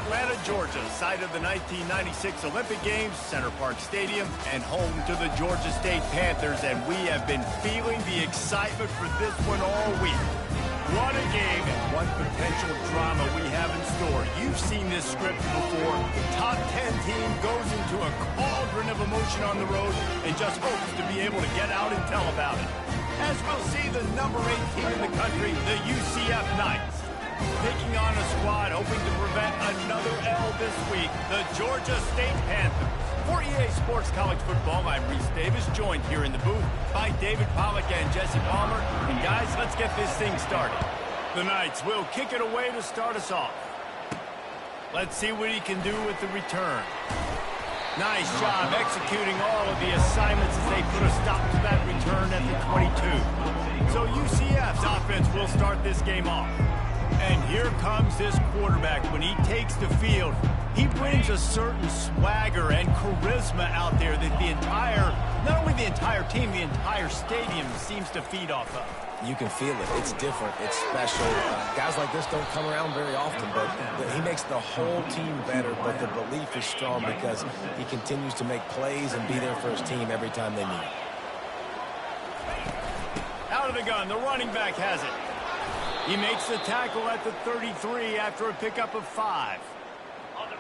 Atlanta, Georgia, site of the 1996 Olympic Games, Center Park Stadium, and home to the Georgia State Panthers, and we have been feeling the excitement for this one all week. What a game and what potential drama we have in store. You've seen this script before. The top 10 team goes into a cauldron of emotion on the road and just hopes to be able to get out and tell about it. As we'll see the number 8 team in the country, the UCF Knights, taking on a squad hoping to prevent another L this week, the Georgia State Panthers. For EA Sports College Football, I'm Reese Davis, joined here in the booth by David Pollack and Jesse Palmer. And guys, let's get this thing started. The Knights will kick it away to start us off. Let's see what he can do with the return. Nice job executing all of the assignments as they put a stop to that return at the 22. So UCF's offense will start this game off. And here comes this quarterback. When he takes the field, he brings a certain swagger and charisma out there that not only the entire team, the entire stadium seems to feed off of. You can feel it. It's different. It's special. Guys like this don't come around very often, but he makes the whole team better, but the belief is strong because he continues to make plays and be there for his team every time they need it. Out of the gun, the running back has it. He makes the tackle at the 33 after a pickup of 5.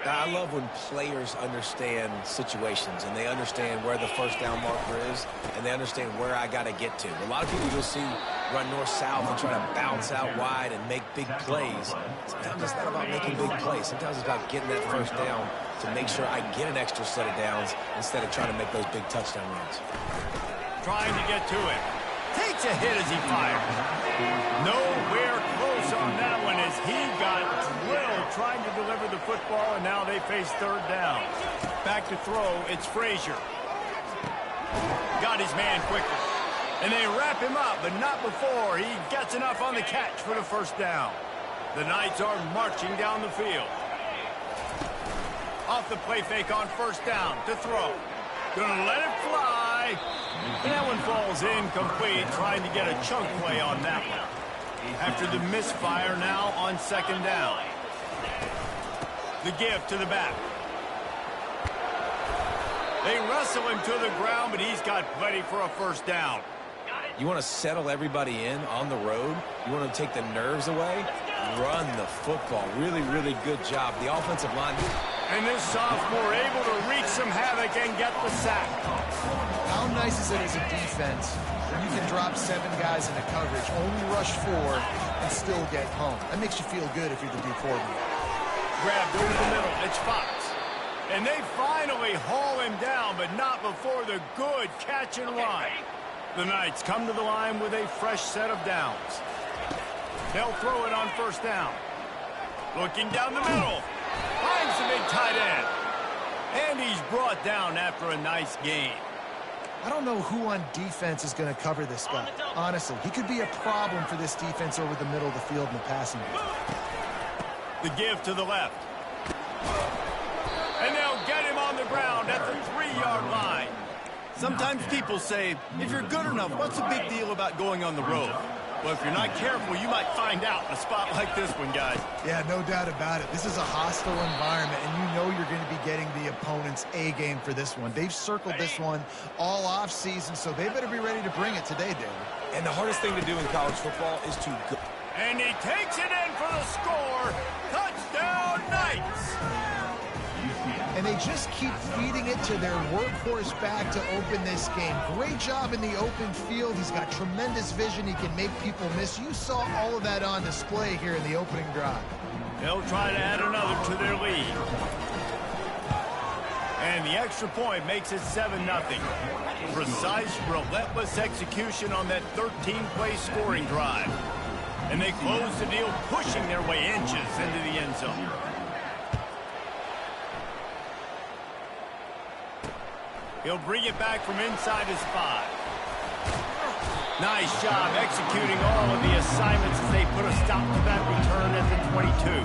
I love when players understand situations and they understand where the first down marker is and they understand where I got to get to. A lot of people you'll see run north-south and try to bounce out wide and make big plays. Sometimes it's not about making big plays. Sometimes it's about getting that first down to make sure I get an extra set of downs instead of trying to make those big touchdown runs. Trying to get to it. Takes a hit as he fires. Nowhere close on that one as he got drilled trying to deliver the football, and now they face third down. Back to throw, it's Frazier. Got his man quickly. And they wrap him up, but not before he gets enough on the catch for the first down. The Knights are marching down the field. Off the play fake on first down to throw. Gonna let it fly. And that one falls incomplete, trying to get a chunk play on that one. After the misfire now on second down. The give to the back. They wrestle him to the ground, but he's got plenty for a first down. You want to settle everybody in on the road? You want to take the nerves away? Run the football. Really, really good job. The offensive line. And this sophomore able to wreak some havoc and get the sack. How nice is it as a defense when you can drop 7 guys into coverage, only rush 4, and still get home? That makes you feel good if you're the D coordinator. Grabbed over the middle. It's Fox. And they finally haul him down, but not before the good catch and run. The Knights come to the line with a fresh set of downs. They'll throw it on first down. Looking down the middle. Finds the big tight end. And he's brought down after a nice gain. I don't know who on defense is going to cover this guy. Honestly, he could be a problem for this defense over the middle of the field in the passing game. The give to the left. And they'll get him on the ground at the 3-yard line. Sometimes people say, if you're good enough, what's the big deal about going on the road? Well, if you're not careful, you might find out in a spot like this one, guys. Yeah, no doubt about it. This is a hostile environment, and you know you're going to be getting the opponent's A game for this one. They've circled this one all off season, so they better be ready to bring it today, David. And the hardest thing to do in college football is to go. And he takes it in for the score. Touchdown, Knights! And they just keep feeding it to their workhorse back to open this game. Great job in the open field. He's got tremendous vision. He can make people miss. You saw all of that on display here in the opening drive. They'll try to add another to their lead. And the extra point makes it 7-0. Precise, relentless execution on that 13-play scoring drive. And they close the deal, pushing their way inches into the end zone. He'll bring it back from inside his 5. Nice job executing all of the assignments as they put a stop to that return at the 22.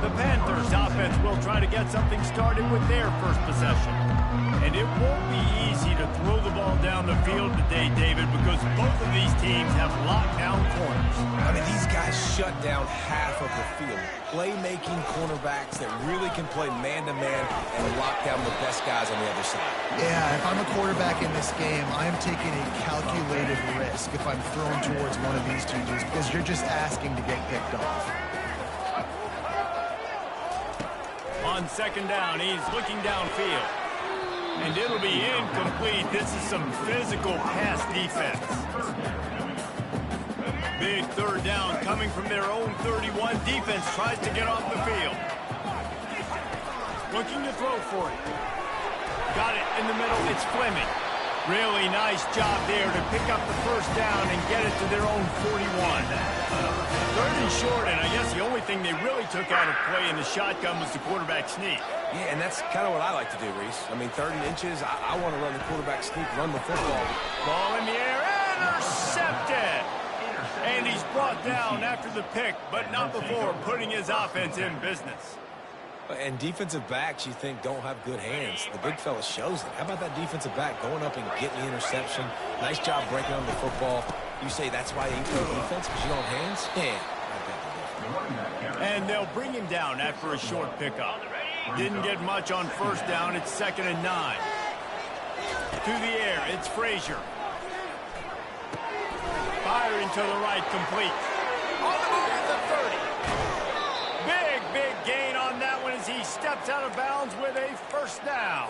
The Panthers offense will try to get something started with their first possession. And it won't be easy to throw the ball down the field today, David, because both of these teams have lockdown corners. I mean, these guys shut down half of the field. Playmaking cornerbacks that really can play man-to-man and lock down the best guys on the other side. Yeah, if I'm a quarterback in this game, I'm taking a calculated risk if I'm thrown towards one of these two dudes because you're just asking to get picked off. On second down, he's looking downfield. And it'll be incomplete. This is some physical pass defense. Big third down coming from their own 31. Defense tries to get off the field. Looking to throw for it. Got it in the middle. It's Fleming. Really nice job there to pick up the first down and get it to their own 41. Third and short, and I guess the only thing they really took out of play in the shotgun was the quarterback sneak. Yeah, and that's kind of what I like to do, Reese. I mean, 3rd and inches, I want to run the quarterback sneak, run the football. Ball in the air, intercepted. And he's brought down after the pick, but not before putting his offense in business. And defensive backs, you think, don't have good hands. The big fella shows it. How about that defensive back going up and getting the interception? Nice job breaking on the football. You say that's why you play defense, because you don't have hands? Yeah. And they'll bring him down after a short pickup. Didn't get much on first down. It's 2nd and 9. To the air, it's Frazier. Firing to the right, complete. On the move at the 30. Big gain on that one as he steps out of bounds with a first down.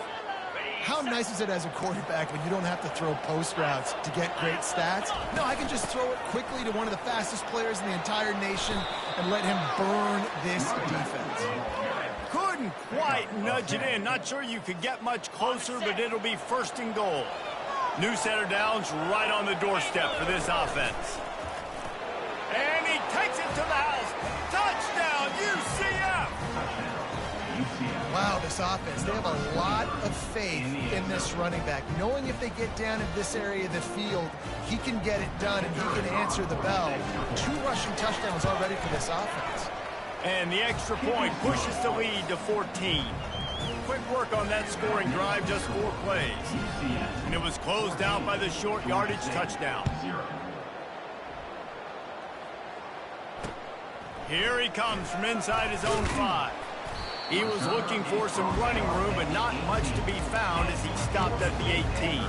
How nice is it as a quarterback when you don't have to throw post routes to get great stats? No, I can just throw it quickly to one of the fastest players in the entire nation and let him burn this defense. Couldn't quite nudge it in. Not sure you could get much closer, but it'll be 1st and goal. New set of downs right on the doorstep for this offense. And he takes it to the house. Touchdown, UCF! Wow, this offense, they have a lot of faith in this running back. Knowing if they get down in this area of the field, he can get it done and he can answer the bell. 2 rushing touchdowns already for this offense. And the extra point pushes the lead to 14. Quick work on that scoring drive, just 4 plays. And it was closed out by the short yardage touchdown. Here he comes from inside his own 5. He was looking for some running room, but not much to be found as he stopped at the 18.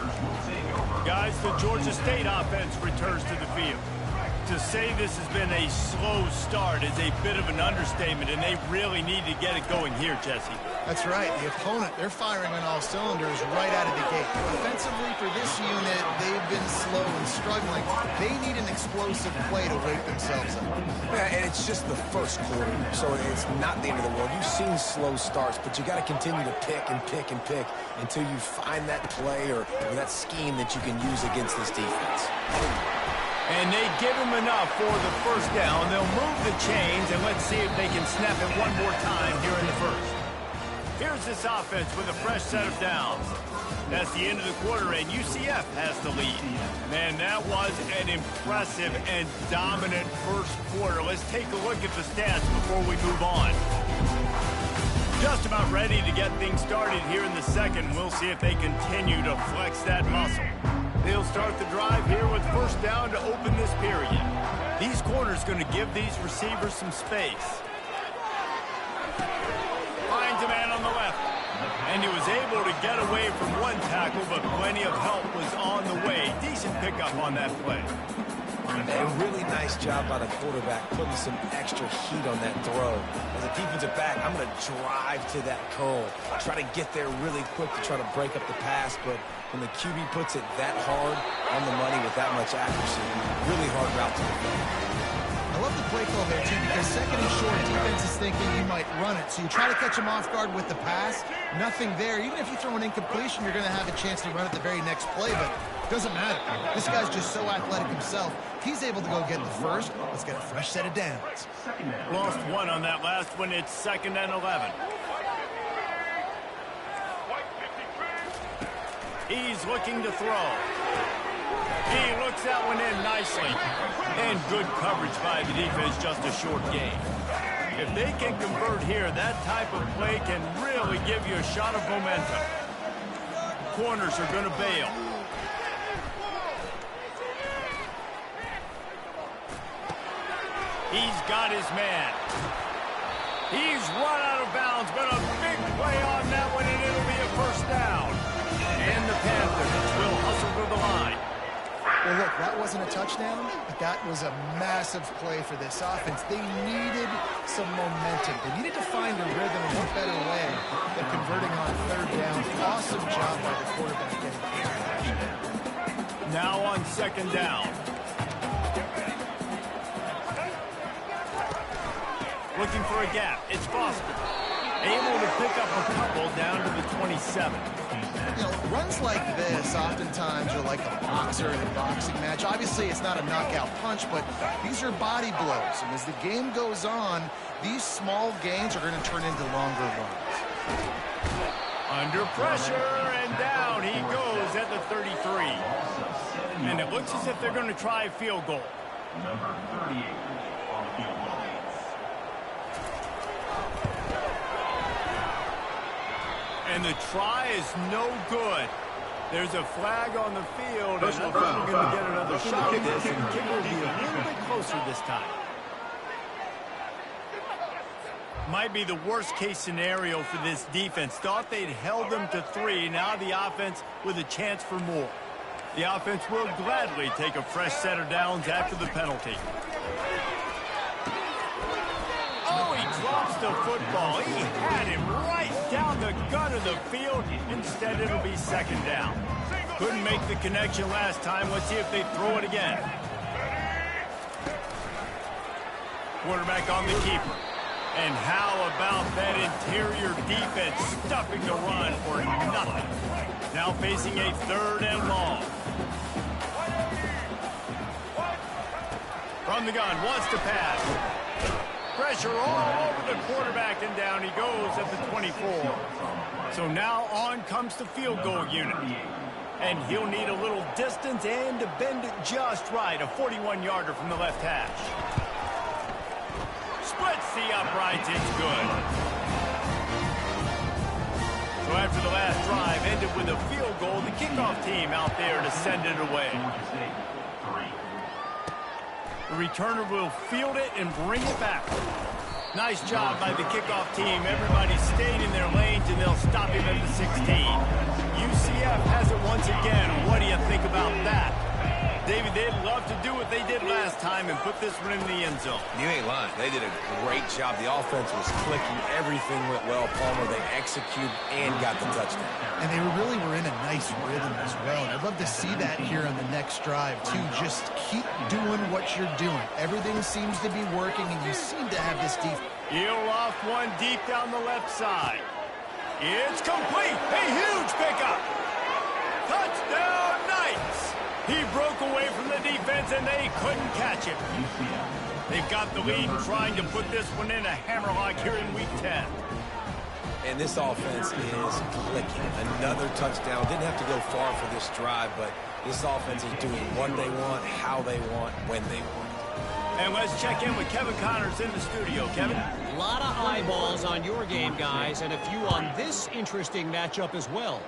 Guys, the Georgia State offense returns to the field. To say this has been a slow start is a bit of an understatement, and they really need to get it going here, Jesse. That's right. The opponent, they're firing on all cylinders right out of the gate. Offensively, for this unit, they've been slow and struggling. They need an explosive play to wake themselves up. Yeah, and it's just the first quarter, so it's not the end of the world. You've seen slow starts, but you got to continue to pick and pick and pick until you find that play or that scheme that you can use against this defense. And they give him enough for the first down. They'll move the chains, and let's see if they can snap it one more time here in the first. Here's this offense with a fresh set of downs. That's the end of the quarter, and UCF has the lead. Man, that was an impressive and dominant first quarter. Let's take a look at the stats before we move on. Just about ready to get things started here in the second. We'll see if they continue to flex that muscle. They'll start the drive here with first down to open this period. These corners going to give these receivers some space. Finds a man on the left. And he was able to get away from one tackle, but plenty of help was on the way. Decent pickup on that play. A really nice job by the quarterback, putting some extra heat on that throw. As a defensive back, I'm going to drive to that curl, try to get there really quick to try to break up the pass, but when the QB puts it that hard on the money with that much accuracy, really hard route to defend. I love the play call there, too, because second and short, defense is thinking you might run it. So you try to catch him off guard with the pass. Nothing there. Even if you throw an incompletion, you're going to have a chance to run it the very next play, but it doesn't matter. This guy's just so athletic himself. He's able to go get the first. Let's get a fresh set of downs. Lost one on that last one. It's 2nd and 11. He's looking to throw. He looks that one in nicely. And good coverage by the defense, just a short gain. If they can convert here, that type of play can really give you a shot of momentum. Corners are going to bail. He's got his man. He's run out of bounds, but a big play on that one, and it'll be a first down. And the Panthers will hustle to the line. Well, look, that wasn't a touchdown, but that was a massive play for this offense. They needed some momentum. They needed to find a rhythm, and what better way than converting on third down. Awesome job by the quarterback getting the Now on second down. Looking for a gap. It's Foster. Able to pick up a couple down to the 27. You know, runs like this oftentimes are like a boxer in a boxing match. Obviously, it's not a knockout punch, but these are body blows. And as the game goes on, these small gains are going to turn into longer runs. Under pressure, and down he goes at the 33. And it looks as if they're going to try a field goal. Number 38 on the field goal. And the try is no good. There's a flag on the field, and I think we're going to get another shot at this, and the kicker will be a little bit closer this time. Might be the worst-case scenario for this defense. Thought they'd held them to 3. Now the offense with a chance for more. The offense will gladly take a fresh set of downs after the penalty. Oh, he drops the football. He had him right down the gut of the field. Instead, it'll be second down. Couldn't make the connection last time. Let's see if they throw it again. Quarterback on the keeper. And how about that interior defense stuffing the run for nothing? Now facing a third and long. From the gun, wants to pass. Pressure all over the quarterback, and down he goes at the 24. So now on comes the field goal unit. And he'll need a little distance and to bend it just right. A 41-yarder from the left hash. Splits the uprights, it's good. So after the last drive ended with a field goal, the kickoff team out there to send it away. The returner will field it and bring it back. Nice job by the kickoff team. Everybody stayed in their lanes, and they'll stop him at the 16. UCF has it once again. What do you think about that? David, they'd love to do what they did last time and put this one in the end zone. You ain't lying. They did a great job. The offense was clicking. Everything went well. Palmer, they executed and got the touchdown. And they really were in a nice rhythm as well. And I'd love to see that here on the next drive, too. Just keep doing what you're doing. Everything seems to be working, and you seem to have this defense. He'll off one deep down the left side. It's complete. A huge pickup. Touchdown, Knights. He broke away from the defense, and they couldn't catch him. They've got the lead, trying to put this one in a hammerlock here in Week 10. And this offense is clicking. Another touchdown. Didn't have to go far for this drive, but this offense is doing what they want, how they want, when they want. And let's check in with Kevin Connors in the studio. Kevin? A lot of eyeballs on your game, guys, and a few on this interesting matchup as well.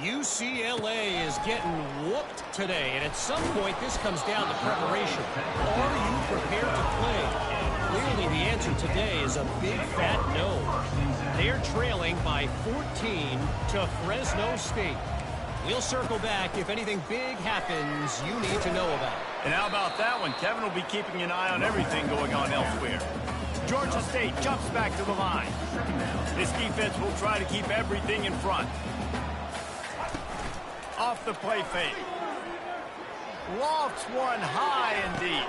UCLA is getting whooped today, and at some point this comes down to preparation. Are you prepared to play? Clearly the answer today is a big fat no. They're trailing by 14 to Fresno State. We'll circle back if anything big happens you need to know about. And how about that one? Kevin will be keeping an eye on everything going on elsewhere. Georgia State jumps back to the line. This defense will try to keep everything in front. Off the play fake. Lofts one high and deep.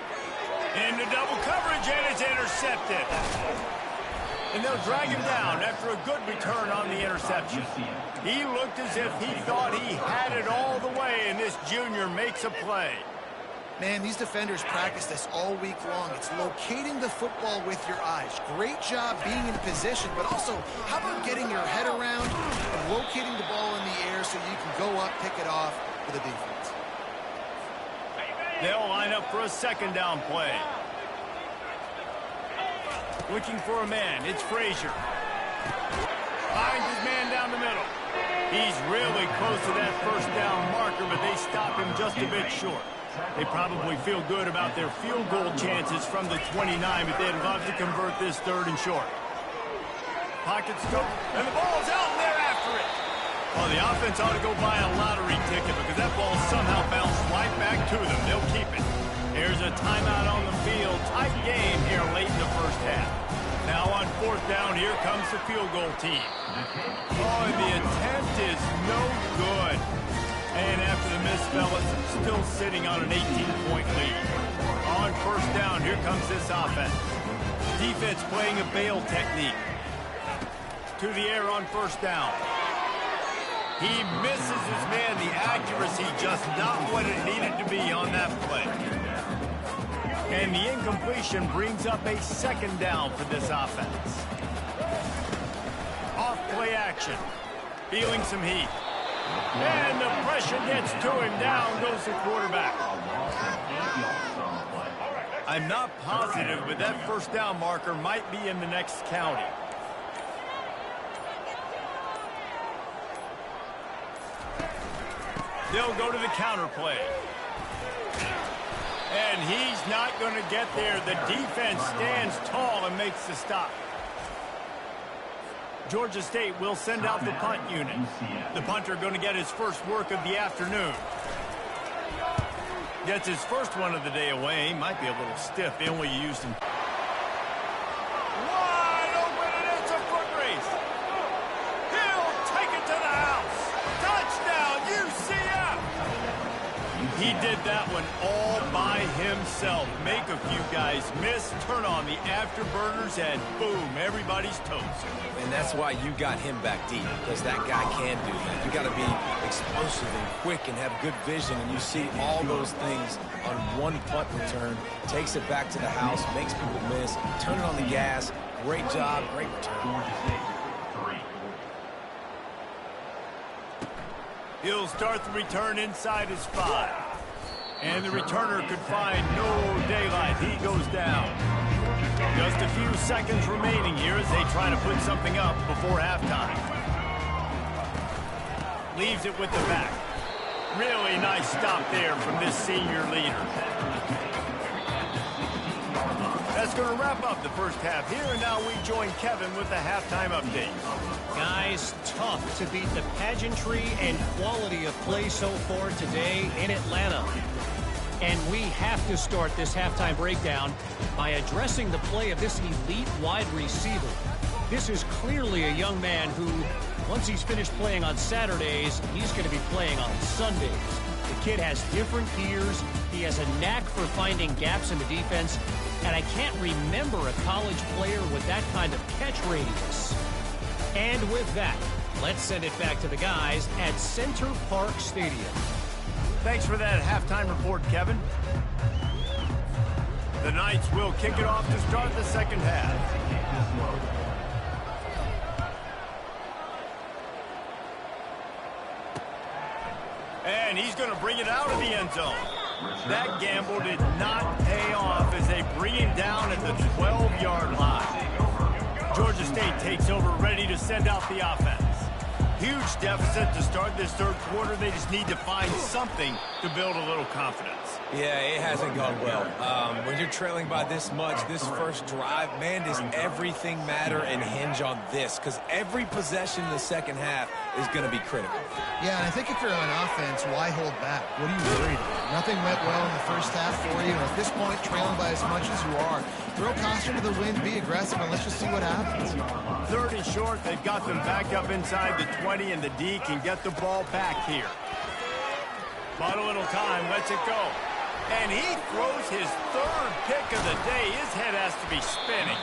Into double coverage, and it's intercepted. And they'll drag him down after a good return on the interception. He looked as if he thought he had it all the way, and this junior makes a play. Man, these defenders practice this all week long. It's locating the football with your eyes. Great job being in position, but also, how about getting your head around and locating the ball in the air so you can go up, pick it off for the defense. They'll line up for a second down play. Looking for a man. It's Frazier. Finds his man down the middle. He's really close to that first down marker, but they stop him just a bit short. They probably feel good about their field goal chances from the 29, but they'd love to convert this 3rd and short. Pocket scope, and the ball's out, and they're after it. Well, the offense ought to go buy a lottery ticket because that ball somehow bounced right back to them. They'll keep it. There's a timeout on the field. Tight game here late in the first half. Now on 4th down, here comes the field goal team. Oh, and the attempt is no good. And after the miss, fellas, still sitting on an 18-point lead. On 1st down, here comes this offense. Defense playing a bail technique. To the air on 1st down. He misses his man. The accuracy just not what it needed to be on that play. And the incompletion brings up a 2nd down for this offense. Off play action. Feeling some heat. And the pressure gets to him. Down goes the quarterback. I'm not positive, but that 1st down marker might be in the next county. They'll go to the counter play. And he's not going to get there. The defense stands tall and makes the stop. Georgia State will send out the punt unit. The punter going to get his first work of the afternoon. Gets his first one of the day away. Might be a little stiff. They only used him. Wide open, and it's a foot race. He'll take it to the house. Touchdown, UCF. He did that one all by himself. Make a few guys miss, turn on the afterburners, and boom, everybody's toast. And that's why you got him back deep, because that guy can do that. You got to be explosive and quick and have good vision, and you see all those things on one punt return. Takes it back to the house, makes people miss, turn it on the gas. Great job, great return. He'll start the return inside his 5. And the returner could find no daylight. He goes down. Just a few seconds remaining here as they try to put something up before halftime. Leaves it with the back. Really nice stop there from this senior leader. That's going to wrap up the first half here, and now we join Kevin with the halftime update. Guys, tough to beat the pageantry and quality of play so far today in Atlanta. And we have to start this halftime breakdown by addressing the play of this elite wide receiver. This is clearly a young man who, once he's finished playing on Saturdays, he's going to be playing on Sundays. The kid has different gears. He has a knack for finding gaps in the defense. And I can't remember a college player with that kind of catch radius. And with that, let's send it back to the guys at Center Park Stadium. Thanks for that halftime report, Kevin. The Knights will kick it off to start the second half. And he's going to bring it out of the end zone. That gamble did not pay off as they bring him down at the 12-yard line. Georgia State takes over, ready to send out the offense. Huge deficit to start this third quarter. They just need to find something to build a little confidence. Yeah, it hasn't gone well. When you're trailing by this much, this first drive, man, does everything matter and hinge on this? Because every possession in the second half is going to be critical. Yeah, and I think if you're on offense, why hold back? What are you worried about? Nothing went well in the first half for you. And at this point, trailing by as much as you are, throw caution to the wind, be aggressive, and let's just see what happens. Third and short, they've got them back up inside the 20, and the D can get the ball back here. But a little time, lets it go. And he throws his third pick of the day. His head has to be spinning.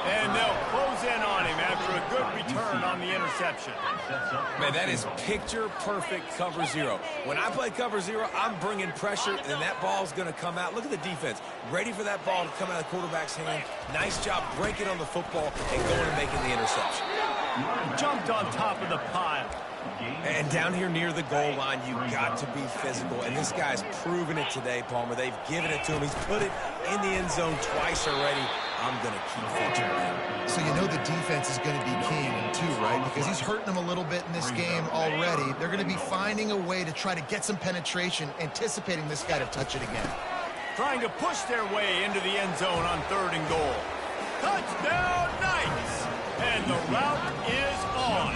And they'll close in on him after a good return on the interception. Man, that is picture-perfect cover zero. When I play cover zero, I'm bringing pressure, and that ball's going to come out. Look at the defense. Ready for that ball to come out of the quarterback's hand. Nice job breaking on the football and going and making the interception. Jumped on top of the pile. And down here near the goal line, you got to be physical. And this guy's proven it today, Palmer. They've given it to him. He's put it in the end zone twice already. I'm going to keep featuring him. So you know the defense is going to be keying him too, right? Because he's hurting them a little bit in this game already. They're going to be finding a way to try to get some penetration, anticipating this guy to touch it again. Trying to push their way into the end zone on 3rd and goal. Touchdown, Knights! And the route is on.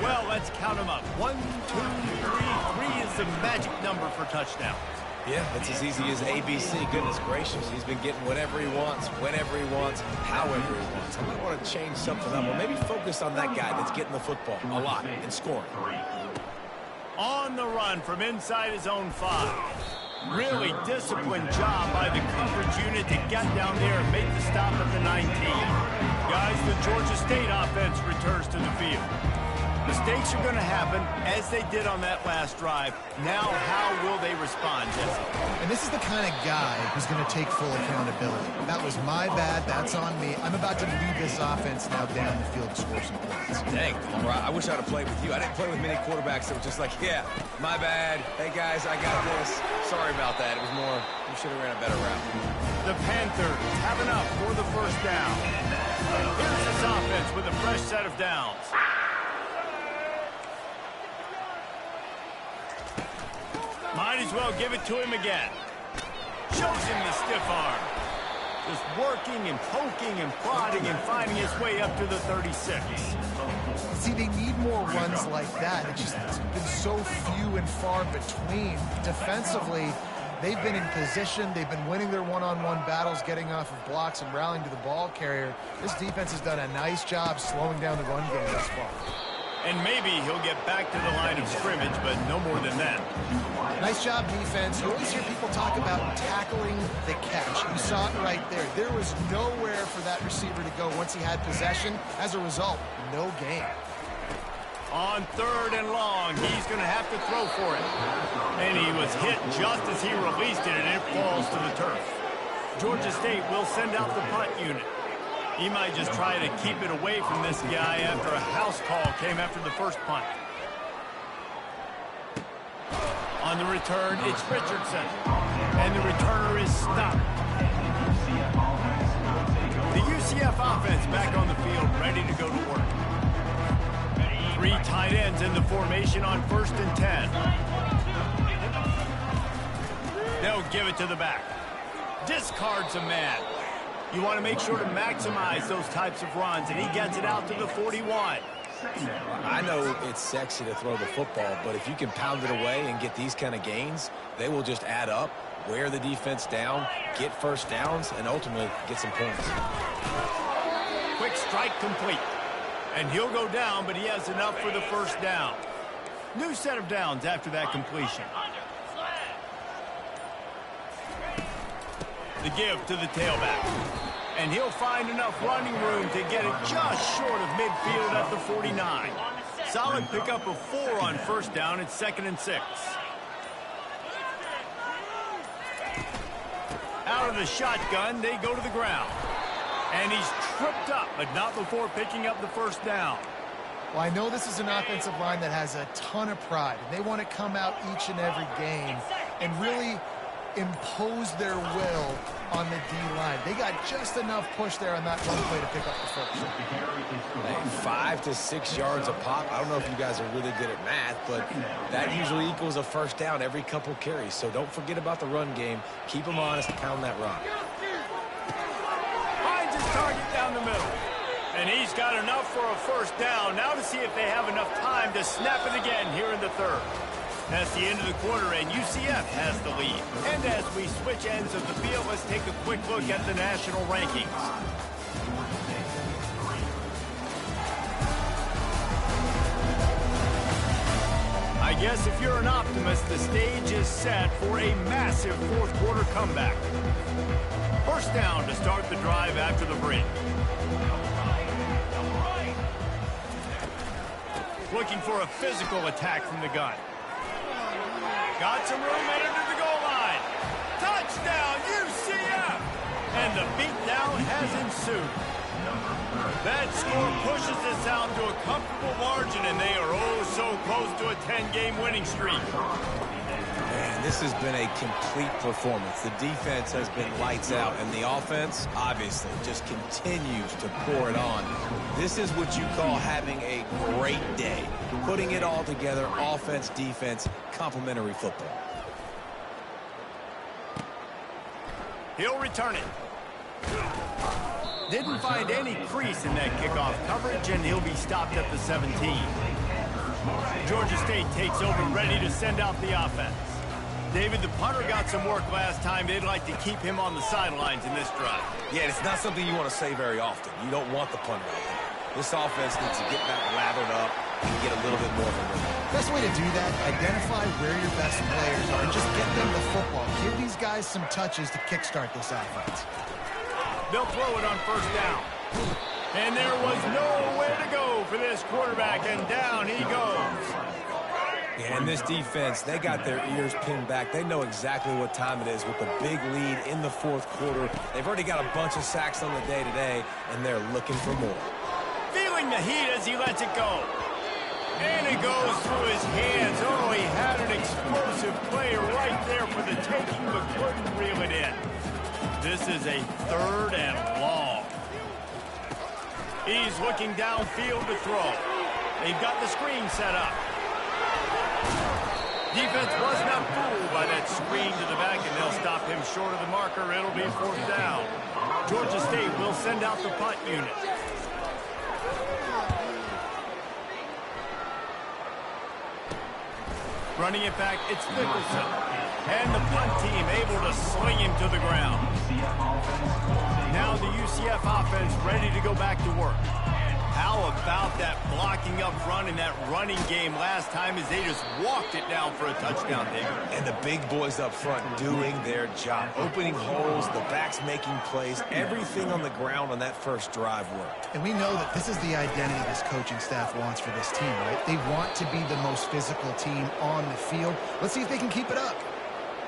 Well, let's count them up. 1, 2, 3. 3 is the magic number for touchdown. Yeah, it's as easy as ABC. Goodness gracious. He's been getting whatever he wants, whenever he wants, however he wants. I might want to change something up, or maybe focus on that guy that's getting the football a lot and scoring. On the run from inside his own 5. Really disciplined job by the coverage unit to get down there and make the stop at the 19. Guys, the Georgia State offense returns to the field. Mistakes are going to happen, as they did on that last drive. Now, how will they respond, Jesse? And this is the kind of guy who's going to take full accountability. That was my bad. That's on me. I'm about to lead this offense now down the field to score some points. Dang, I wish I'd have played with you. I didn't play with many quarterbacks that were just like, yeah, my bad. Hey, guys, I got this. Sorry about that. It was more, we should have ran a better route. The Panthers have enough for the first down. Here's this offense with a fresh set of downs. Might as well give it to him again. Shows him the stiff arm. Just working and poking and prodding and finding his way up to the 36. See, they need more runs like that. It's been so few and far between. Defensively, they've been in position. They've been winning their one-on-one battles, getting off of blocks and rallying to the ball carrier. This defense has done a nice job slowing down the run game thus far. And maybe he'll get back to the line of scrimmage, but no more than that. Nice job, defense. You always hear people talk about tackling the catch. You saw it right there. There was nowhere for that receiver to go once he had possession. As a result, no gain. On 3rd and long, he's going to have to throw for it. And he was hit just as he released it, and it falls to the turf. Georgia State will send out the punt unit. He might just try to keep it away from this guy after a house call came after the first punt. On the return, it's Richardson. And the returner is stopped. The UCF offense back on the field, ready to go to work. 3 tight ends in the formation on 1st and 10. They'll give it to the back. Discards a man. You want to make sure to maximize those types of runs, and he gets it out to the 41. I know it's sexy to throw the football, but if you can pound it away and get these kind of gains, they will just add up, wear the defense down, get first downs, and ultimately get some points. Quick strike complete. And he'll go down, but he has enough for the first down. New set of downs after that completion. The give to the tailback. And he'll find enough running room to get it just short of midfield at the 49. Solid pickup of 4 on first down. It's 2nd and 6. Out of the shotgun, they go to the ground. And he's tripped up, but not before picking up the first down. Well, I know this is an offensive line that has a ton of pride. They want to come out each and every game and really impose their will on the D-line. They got just enough push there on that one play to pick up the first. Hey, 5 to 6 yards a pop. I don't know if you guys are really good at math, but that usually equals a first down every couple carries. So don't forget about the run game. Keep them honest and pound that rock. Finds his target down the middle. And he's got enough for a first down. Now to see if they have enough time to snap it again here in the 3rd. That's the end of the quarter, and UCF has the lead. And as we switch ends of the field, let's take a quick look at the national rankings. I guess if you're an optimist, the stage is set for a massive fourth-quarter comeback. First down to start the drive after the break. Looking for a physical attack from the gun. Got some room headed to the goal line. Touchdown, UCF! And the beatdown has ensued. That score pushes this out to a comfortable margin, and they are oh so close to a 10-game winning streak. Man, this has been a complete performance. The defense has been lights out, and the offense, obviously, just continues to pour it on. This is what you call having a great day. Putting it all together, offense, defense, complementary football. He'll return it. Didn't find any crease in that kickoff coverage, and he'll be stopped at the 17. Georgia State takes over, ready to send out the offense. David, the punter got some work last time. They'd like to keep him on the sidelines in this drive. Yeah, it's not something you want to say very often. You don't want the punter out there. This offense needs to get back lathered up and get a little bit more of a rhythm. Best way to do that, identify where your best players are and just get them the football. Give these guys some touches to kickstart this offense. They'll throw it on first down. And there was nowhere to go for this quarterback, and down he goes. Yeah, and this defense, they got their ears pinned back. They know exactly what time it is with the big lead in the fourth quarter. They've already got a bunch of sacks on the day today, and they're looking for more. Feeling the heat as he lets it go. And it goes through his hands. Oh, he had an explosive play right there for the taking, but couldn't reel it in. This is a 3rd and long. He's looking downfield to throw. They've got the screen set up. Defense was not fooled by that screen to the back, and they'll stop him short of the marker. It'll be 4th down. Georgia State will send out the punt unit. Running it back, it's Nicholson. And the punt team able to sling him to the ground. Now the UCF offense ready to go back to work. How about that blocking up front in that running game last time as they just walked it down for a touchdown, David? And the big boys up front doing their job. Opening holes, the backs making plays. Everything on the ground on that first drive worked. And we know that this is the identity this coaching staff wants for this team, right? They want to be the most physical team on the field. Let's see if they can keep it up.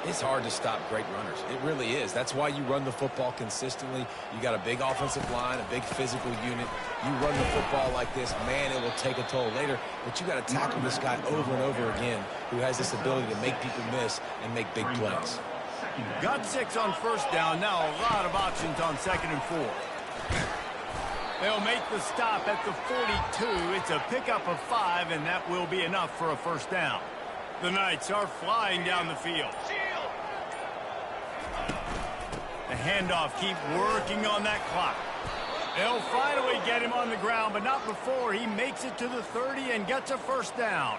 It's hard to stop great runners. It really is. That's why you run the football consistently. You got a big offensive line, a big physical unit. You run the football like this, man, it will take a toll later. But you got to tackle this guy over and over again who has this ability to make people miss and make big plays. Got 6 on first down. Now a lot of options on 2nd and 4. They'll make the stop at the 42. It's a pickup of 5, and that will be enough for a first down. The Knights are flying down the field. The handoff, keep working on that clock. They'll finally get him on the ground, but not before he makes it to the 30 and gets a first down.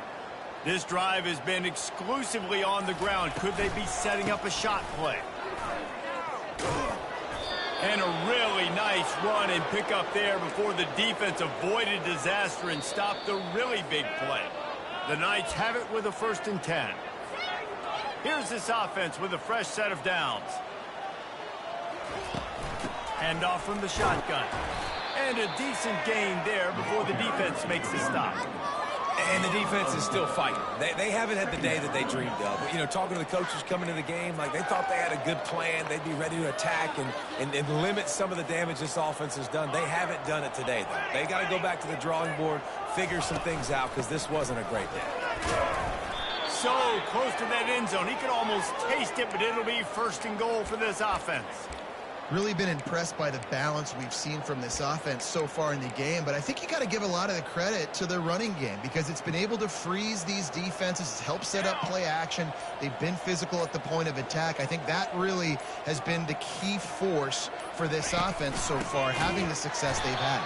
This drive has been exclusively on the ground. Could they be setting up a shot play? And a really nice run and pick up there before the defense avoided disaster and stopped the really big play. The Knights have it with a 1st and 10. Here's this offense with a fresh set of downs. Handoff from the shotgun. And a decent gain there before the defense makes the stop. And the defense is still fighting. They haven't had the day that they dreamed of. But, you know, talking to the coaches coming into the game, like they thought they had a good plan. They'd be ready to attack and limit some of the damage this offense has done. They haven't done it today, though. They got to go back to the drawing board, figure some things out, because this wasn't a great day. So close to that end zone. He could almost taste it, but it'll be 1st and goal for this offense. Really been impressed by the balance we've seen from this offense so far in the game, but I think you got to give a lot of the credit to the running game because it's been able to freeze these defenses, it's helped set up play action. They've been physical at the point of attack. I think that really has been the key force for this offense so far, having the success they've had.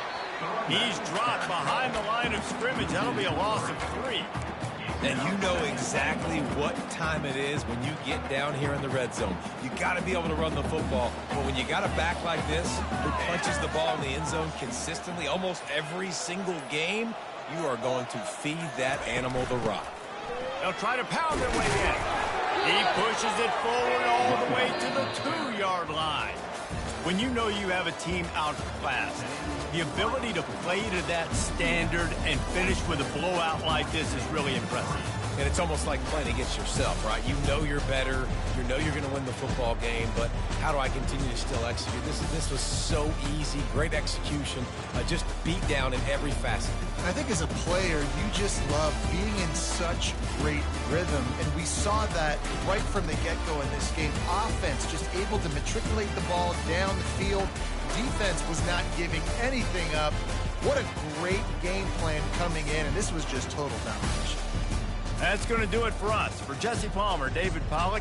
He's dropped behind the line of scrimmage. That'll be a loss of 3. And you know exactly what time it is when you get down here in the red zone. You got to be able to run the football. But when you got a back like this who punches the ball in the end zone consistently almost every single game, you are going to feed that animal the rock. They'll try to pound their way in. He pushes it forward all the way to the 2-yard line. When you know you have a team outclassed, the ability to play to that standard and finish with a blowout like this is really impressive. and it's almost like playing against yourself, right? You know you're better. You know you're going to win the football game, but how do I continue to still execute? This was so easy, great execution, just beat down in every facet. I think as a player, you just love being in such great rhythm, and we saw that right from the get-go in this game. Offense just able to matriculate the ball down the field. Defense was not giving anything up. What a great game plan coming in, and this was just total domination. That's going to do it for us. For Jesse Palmer, David Pollack.